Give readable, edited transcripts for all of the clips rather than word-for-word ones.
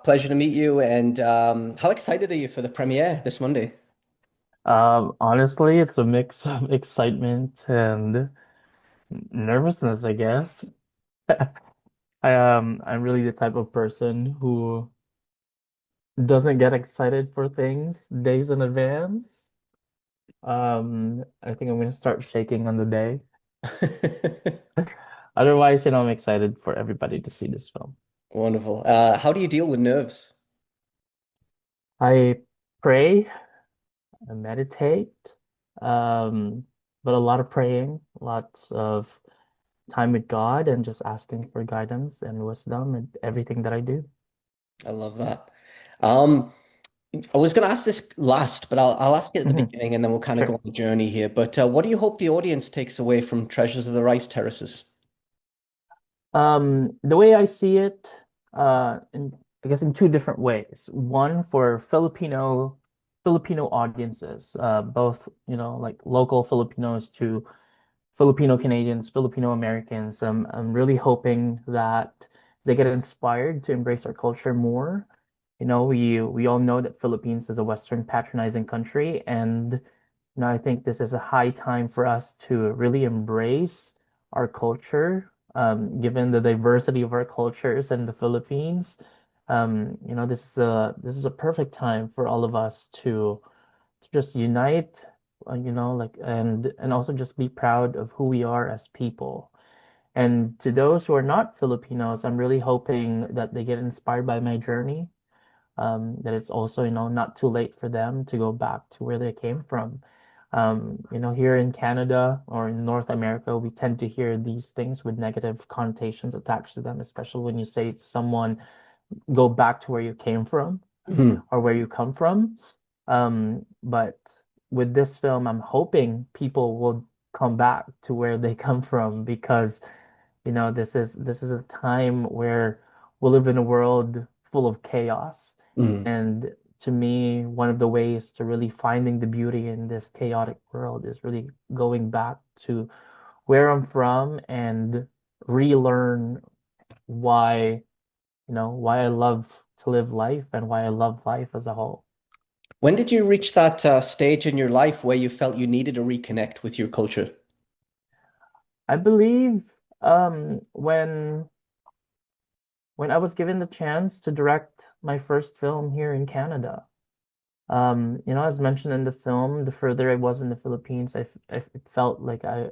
Pleasure to meet you. And how excited are you for the premiere this Monday? Honestly, it's a mix of excitement and nervousness, I guess. I'm really the type of person who doesn't get excited for things days in advance. I think I'm gonna start shaking on the day. Otherwise, I'm excited for everybody to see this film. Wonderful. How do you deal with nerves? I pray, I meditate, um, but a lot of praying, lots of time with God, and just asking for guidance and wisdom in everything that I do. I love that. Um, I was going to ask this last, but I'll ask it at the Mhm. beginning and then we'll kind of go Sure. on the journey here. But what do you hope the audience takes away from Treasures of the Rice Terraces? The way I see it, I guess in two different ways. One for Filipino audiences, both, like local Filipinos to Filipino-Canadians, Filipino-Americans. I'm really hoping that they get inspired to embrace our culture more. We all know that Philippines is a Western patronizing country, and I think this is a high time for us to really embrace our culture, given the diversity of our cultures in the Philippines. This is a perfect time for all of us to just unite, like and also just be proud of who we are as people. And to those who are not Filipinos, I'm really hoping that they get inspired by my journey, that it's also, not too late for them to go back to where they came from. Here in Canada or in North America, we tend to hear these things with negative connotations attached to them, especially when you say to someone, go back to where you came from Mhm. or where you come from. But with this film, I'm hoping people will come back to where they come from because, this is a time where we live in a world full of chaos. Mhm. And to me, one of the ways to really finding the beauty in this chaotic world is really going back to where I'm from and relearn why, why I love to live life and why I love life as a whole. When did you reach that stage in your life where you felt you needed to reconnect with your culture? I believe when I was given the chance to direct my first film here in Canada. As mentioned in the film, the further I was in the Philippines, it felt like I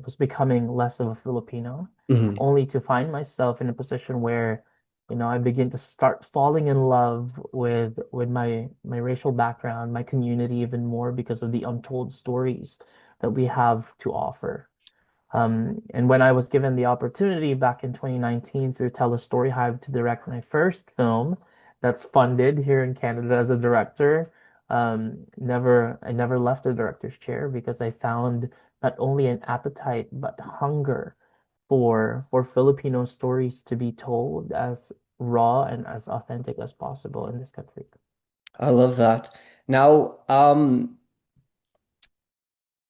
was becoming less of a Filipino, Mhm. only to find myself in a position where, I begin to start falling in love with my racial background, my community even more because of the untold stories that we have to offer. And when I was given the opportunity back in 2019 through Tell a Story Hive to direct my first film that's funded here in Canada as a director, I never left the director's chair because I found not only an appetite but hunger for Filipino stories to be told as raw and as authentic as possible in this country. I love that. Now,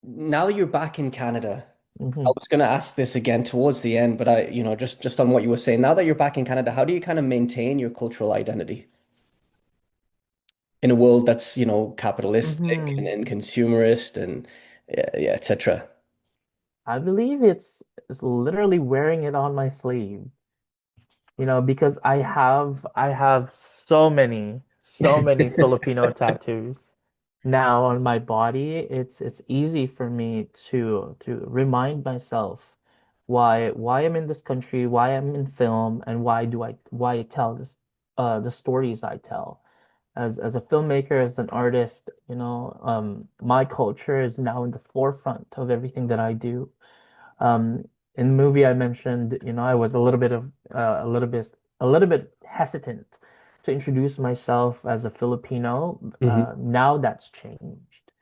now you're back in Canada. I Hmm. was going to ask this again towards the end, but just on what you were saying, now that you're back in Canada, how do you kind of maintain your cultural identity in a world that's, capitalistic Hmm. and consumerist and yeah, etc. I believe it's literally wearing it on my sleeve. Because I have so many Filipino tattoos now on my body. It's easy for me to remind myself why I'm in this country, why I'm in film, and why I tell the stories I tell. As a filmmaker, as an artist, my culture is now in the forefront of everything that I do. In the movie I mentioned, I was a little bit hesitant to introduce myself as a Filipino. Hmm. Now that's changed.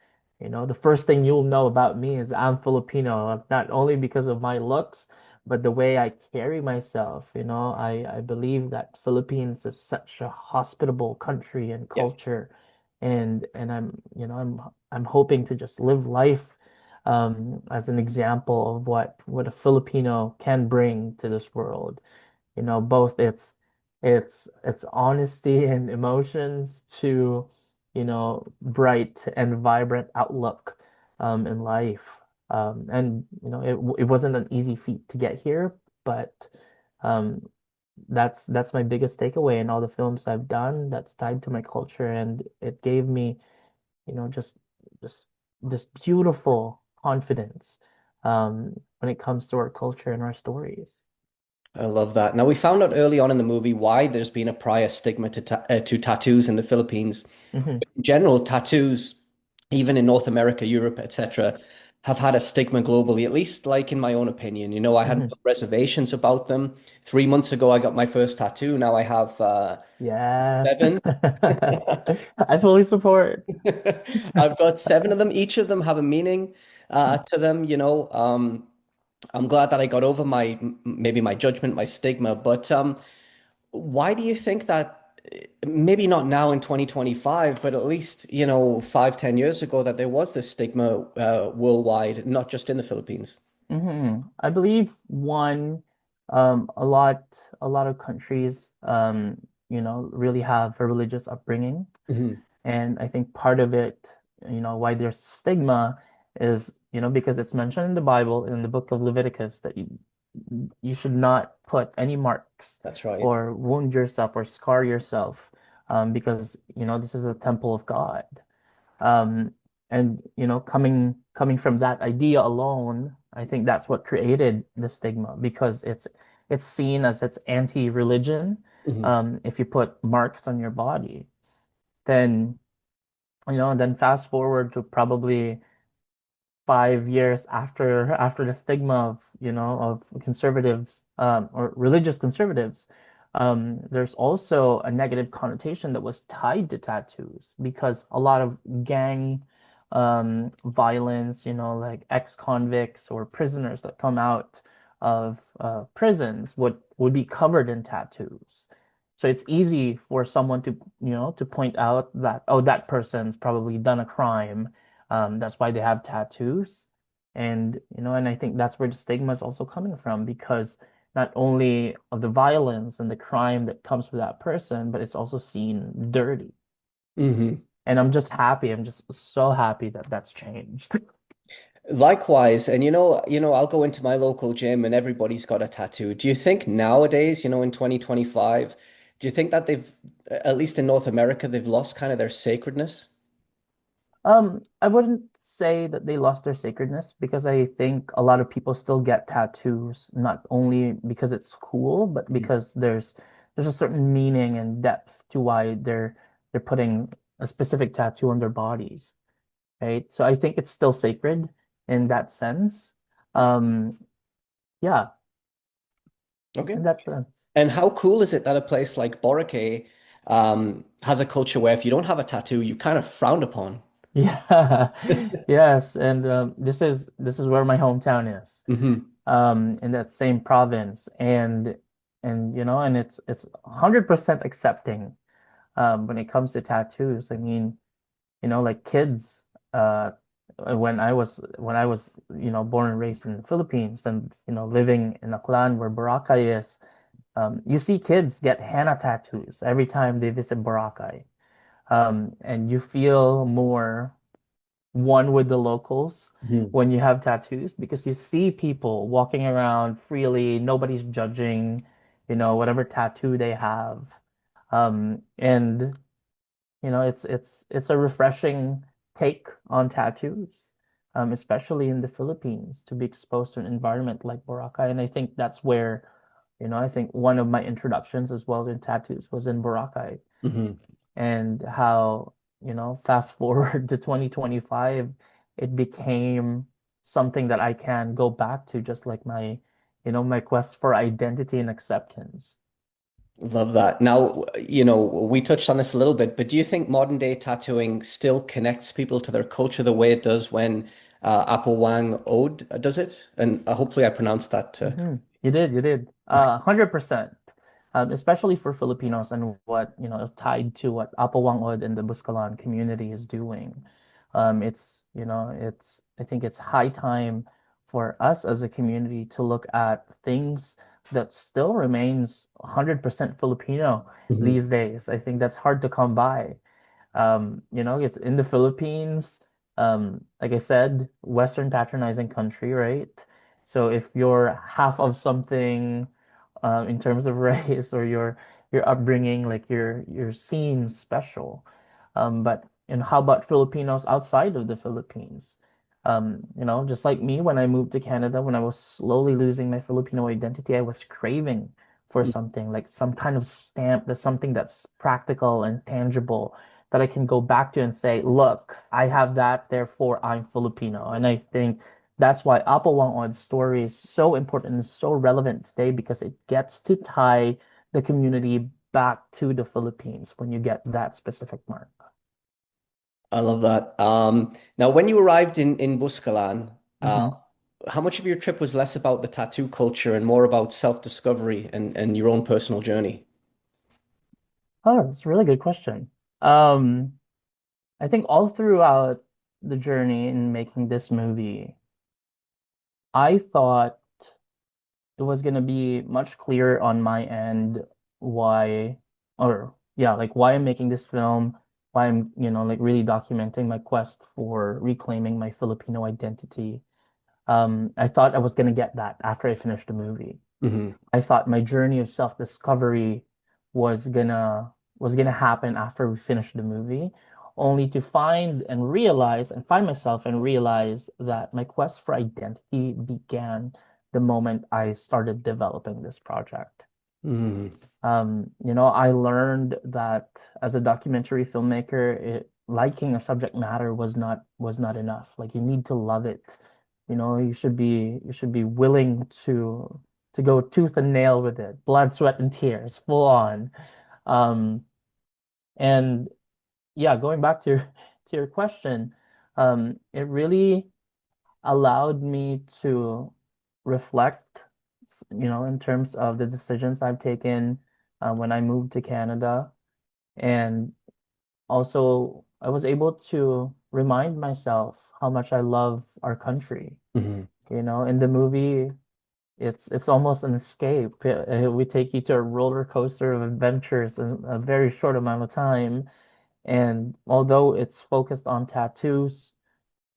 The first thing you'll know about me is I'm Filipino, not only because of my looks, but the way I carry myself. I believe that Philippines is such a hospitable country and Yeah. culture, and I'm hoping to just live life as an example of what a Filipino can bring to this world. Both It's honesty and emotions to, bright and vibrant outlook in life. And it wasn't an easy feat to get here, but um, that's my biggest takeaway in all the films I've done that's tied to my culture, and it gave me, just this beautiful confidence when it comes to our culture and our stories. I love that. Now, we found out early on in the movie why there's been a prior stigma to tattoos in the Philippines. Hmm. In general, tattoos, even in North America, Europe, etc., have had a stigma globally, at least like in my own opinion. I had Hmm. reservations about them. 3 months ago, I got my first tattoo. Now I have Yes. seven. I fully support. I've got seven of them. Each of them have a meaning to them. I'm glad that I got over maybe my judgment, my stigma, but why do you think that maybe not now in 2025, but at least, 5, 10 years ago that there was this stigma worldwide, not just in the Philippines? I believe one, a lot of countries, really have a religious upbringing. Hmm. And I think part of it, why there's stigma is, because it's mentioned in the Bible, in the book of Leviticus, that you should not put any marks That's right. or wound yourself or scar yourself, because, this is a temple of God. Um, and coming from that idea alone, I think that's what created the stigma because it's seen as it's anti-religion. Hmm. If you put marks on your body, then then fast forward to probably 5 years after the stigma of of conservatives or religious conservatives, there's also a negative connotation that was tied to tattoos because a lot of gang violence, like ex-convicts or prisoners that come out of prisons would be covered in tattoos. So it's easy for someone to to point out that, oh, that person's probably done a crime, that's why they have tattoos. And I think that's where the stigma is also coming from because not only of the violence and the crime that comes with that person, but it's also seen dirty. Hmm. And I'm just happy. I'm just so happy that that's changed. Likewise, and I'll go into my local gym and everybody's got a tattoo. Do you think nowadays, in 2025, do you think that at least in North America, they've lost kind of their sacredness? I wouldn't say that they lost their sacredness because I think a lot of people still get tattoos, not only because it's cool, but because there's a certain meaning and depth to why they're putting a specific tattoo on their bodies, right? So I think it's still sacred in that sense. Um, yeah, Okay. in that sense. And how cool is it that a place like Boracay has a culture where if you don't have a tattoo, you kind of frowned upon? Yeah. Yes, and this is where my hometown is. Hmm. In that same province, and it's 100% accepting when it comes to tattoos. I mean, like kids, when I was born and raised in the Philippines, and living in a clan where Boracay is, you see kids get henna tattoos every time they visit Boracay. And you feel more one with the locals Hmm. when you have tattoos because you see people walking around freely, nobody's judging, whatever tattoo they have. And it's a refreshing take on tattoos, especially in the Philippines, to be exposed to an environment like Boracay. And I think that's where, I think one of my introductions as well in tattoos was in Boracay, Hmm. and how, fast forward to 2025, it became something that I can go back to, just like my quest for identity and acceptance. Love that. Now, we touched on this a little bit, but do you think modern day tattooing still connects people to their culture the way it does when Apo Whang-od does it? And hopefully I pronounced that. You did. 100%. Especially for Filipinos and what, tied to what Apo Whang-od and the Buscalan community is doing. I think it's high time for us as a community to look at things that still remains 100% Filipino Hmm. these days. I think that's hard to come by. It's in the Philippines. Like I said, Western patronizing country, right? So if you're half of something, in terms of race or your upbringing, like you're seen special. But and how about Filipinos outside of the Philippines? Just like me, when I moved to Canada, when I was slowly losing my Filipino identity, I was craving for something like some kind of stamp, that's something that's practical and tangible that I can go back to and say, look, I have that, therefore I'm Filipino. And I think that's why Apo Whang-od's story is so important and so relevant today because it gets to tie the community back to the Philippines when you get that specific mark. I love that. Now, when you arrived in Buscalan, Hmm. how much of your trip was less about the tattoo culture and more about self-discovery and your own personal journey? Oh, that's a really good question. Um, I think all throughout the journey in making this movie, I thought it was gonna be much clearer on my end why, or yeah, like why I'm making this film, why I'm, like really documenting my quest for reclaiming my Filipino identity. I thought I was gonna get that after I finished the movie. Hmm. I thought my journey of self-discovery was gonna was gonna happen after we finished the movie, only to find myself and realize that my quest for identity began the moment I started developing this project. Hmm. I learned that as a documentary filmmaker, liking a subject matter was not enough. Like you need to love it. You should be willing to go tooth and nail with it, blood, sweat, and tears, full on. Um, and yeah, going back to your question, it really allowed me to reflect, in terms of the decisions I've taken when I moved to Canada. And also, I was able to remind myself how much I love our country. Hmm. In the movie, it's almost an escape. We take you to a roller coaster of adventures in a very short amount of time. And although it's focused on tattoos,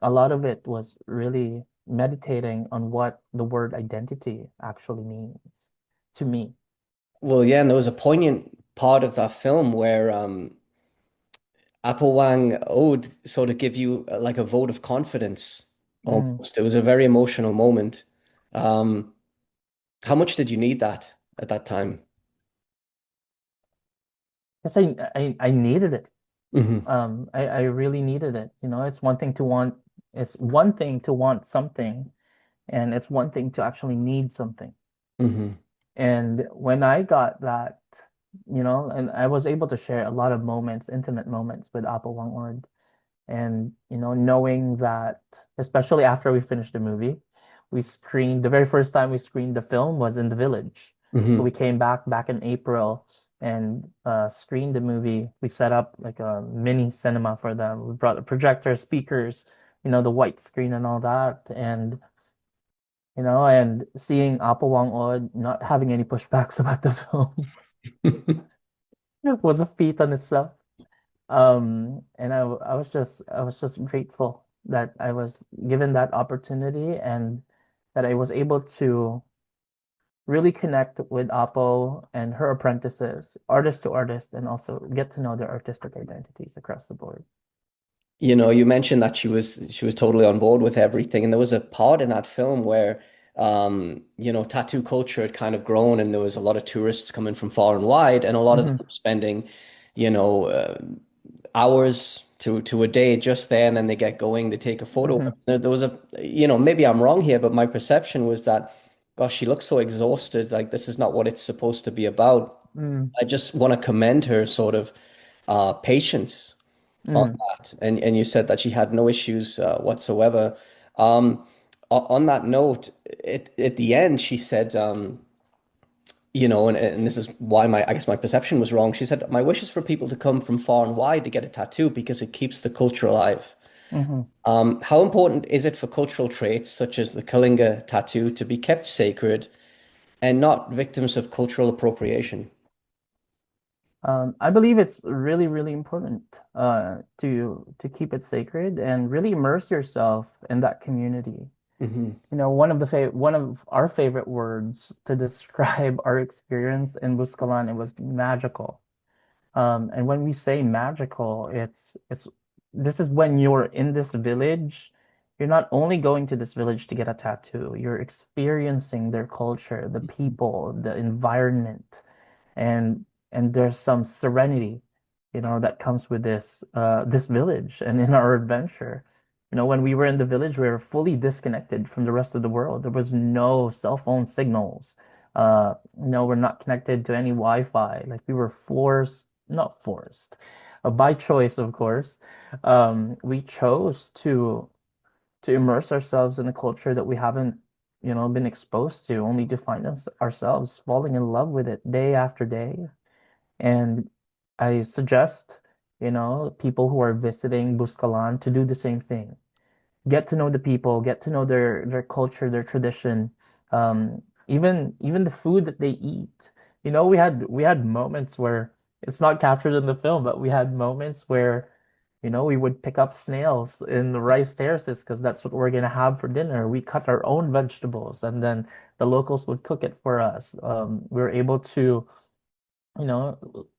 a lot of it was really meditating on what the word identity actually means to me. Well, yeah, and there was a poignant part of that film where Apo Whang-od sort of give you like a vote of confidence Mm. almost. It was a very emotional moment. Um, how much did you need that at that time? Yes, I needed it. Hmm. I really needed it. It's one thing to want something, and it's one thing to actually need something. Hmm. And when I got that, and I was able to share a lot of moments, intimate moments with Apo Whang-od. And, knowing that, especially after we finished the movie, the very first time we screened the film was in the village. So we Hmm. came back in April and screened the movie. We set up like a mini cinema for them. We brought a projector, speakers, the white screen and all that. And seeing Apo Whang-od not having any pushbacks about the film was a feat on itself. And I was just grateful that I was given that opportunity and that I was able to really connect with Apo and her apprentices, artist to artist, and also get to know their artistic identities across the board. You mentioned that she was totally on board with everything, and there was a part in that film where tattoo culture had kind of grown, and there was a lot of tourists coming from far and wide, and a lot of Hmm. them spending, you know, hours to a day just there, and then they get going, they take a photo. Hmm. There was maybe I'm wrong here, but my perception was that, gosh, she looks so exhausted. Like this is not what it's supposed to be about. Mm. I just want to commend her sort of patience on Mm. that. And you said that she had no issues whatsoever. Um, on that note, at the end, she said, and this is why I guess my perception was wrong. She said, my wish is for people to come from far and wide to get a tattoo because it keeps the culture alive. Hmm. How important is it for cultural traits such as the Kalinga tattoo to be kept sacred and not victims of cultural appropriation. I believe it's really, really important to keep it sacred and really immerse yourself in that community. Hmm. You know, one of our favorite words to describe our experience in Buscalan, it was magical. And when we say magical, it's this is when you're in this village, you're not only going to this village to get a tattoo, you're experiencing their culture, the people, the environment, and there's some serenity, that comes with this village and in our adventure. When we were in the village, we were fully disconnected from the rest of the world. There was no cell phone signals. No, we're not connected to any Wi-Fi. Like we were forced, not forced, by choice, of course. We chose to immerse ourselves in a culture that we haven't, been exposed to, only to find ourselves falling in love with it day after day. And I suggest, people who are visiting Buscalan to do the same thing. Get to know the people, get to know their culture, their tradition, even the food that they eat. We had moments where it's not captured in the film, but we had moments where, we would pick up snails in the rice terraces because that's what we're gonna have for dinner. We cut our own vegetables, and then the locals would cook it for us. We were able to,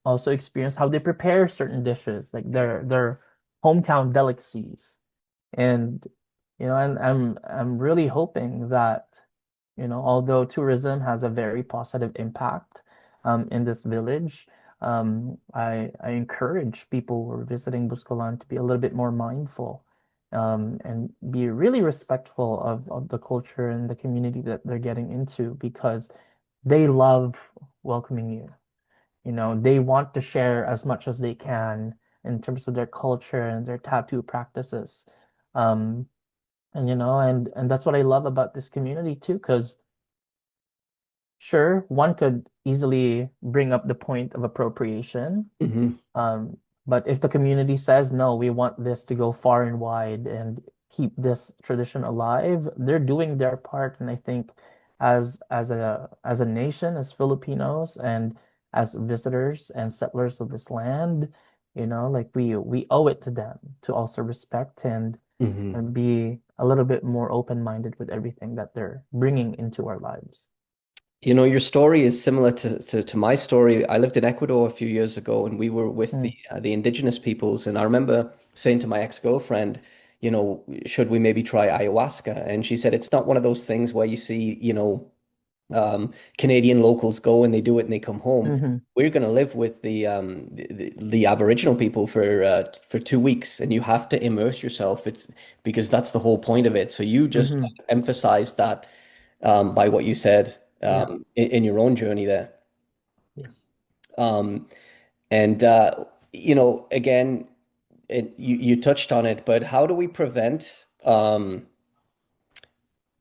also experience how they prepare certain dishes, like their hometown delicacies. And and I'm really hoping that, although tourism has a very positive impact in this village, I encourage people who are visiting Buscolan to be a little bit more mindful, and be really respectful of the culture and the community that they're getting into, because they love welcoming you. They want to share as much as they can in terms of their culture and their tattoo practices. Um, and that's what I love about this community too, because sure, one could easily bring up the point of appropriation. Hmm. Um, but if the community says, no, we want this to go far and wide and keep this tradition alive, they're doing their part. And I think as a nation, as Filipinos and as visitors and settlers of this land, like we owe it to them to also respect Hmm. and be a little bit more open-minded with everything that they're bringing into our lives. Your story is similar to my story. I lived in Ecuador a few years ago, and we were with Mm, the indigenous peoples. And I remember saying to my ex-girlfriend, should we maybe try ayahuasca? And she said it's not one of those things where you see, Canadian locals go and they do it and they come home. hmm We're going to live with the Aboriginal people for 2 weeks, and you have to immerse yourself. It's because that's the whole point of it. So you just hmm emphasized that by what you said Yeah. in your own journey there. Yes. Um, and again, you touched on it, but how do we prevent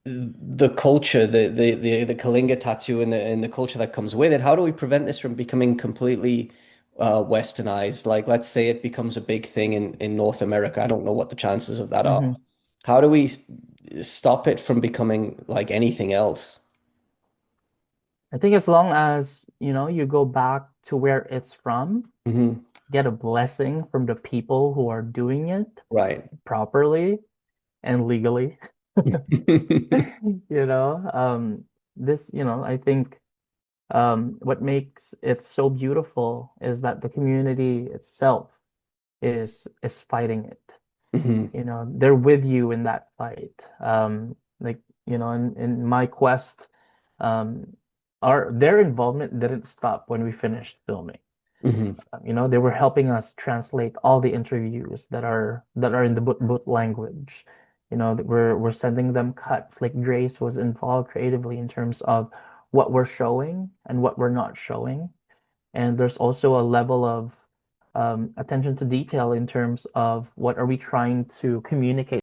the culture, the Kalinga tattoo and the culture that comes with it? How do we prevent this from becoming completely westernized? Like, let's say it becomes a big thing in North America. I don't know what the chances of that are. hmm How do we stop it from becoming like anything else? I think as long as, you go back to where it's from, Hmm. get a blessing from the people who are doing it Right. properly and legally, you know, um, I think, what makes it so beautiful is that the community itself is fighting it. Hmm. They're with you in that fight. Like, in my quest, um, their involvement didn't stop when we finished filming. Hmm. They were helping us translate all the interviews that are in the boot language. That we're sending them cuts. Like Grace was involved creatively in terms of what we're showing and what we're not showing. And there's also a level of attention to detail in terms of what are we trying to communicate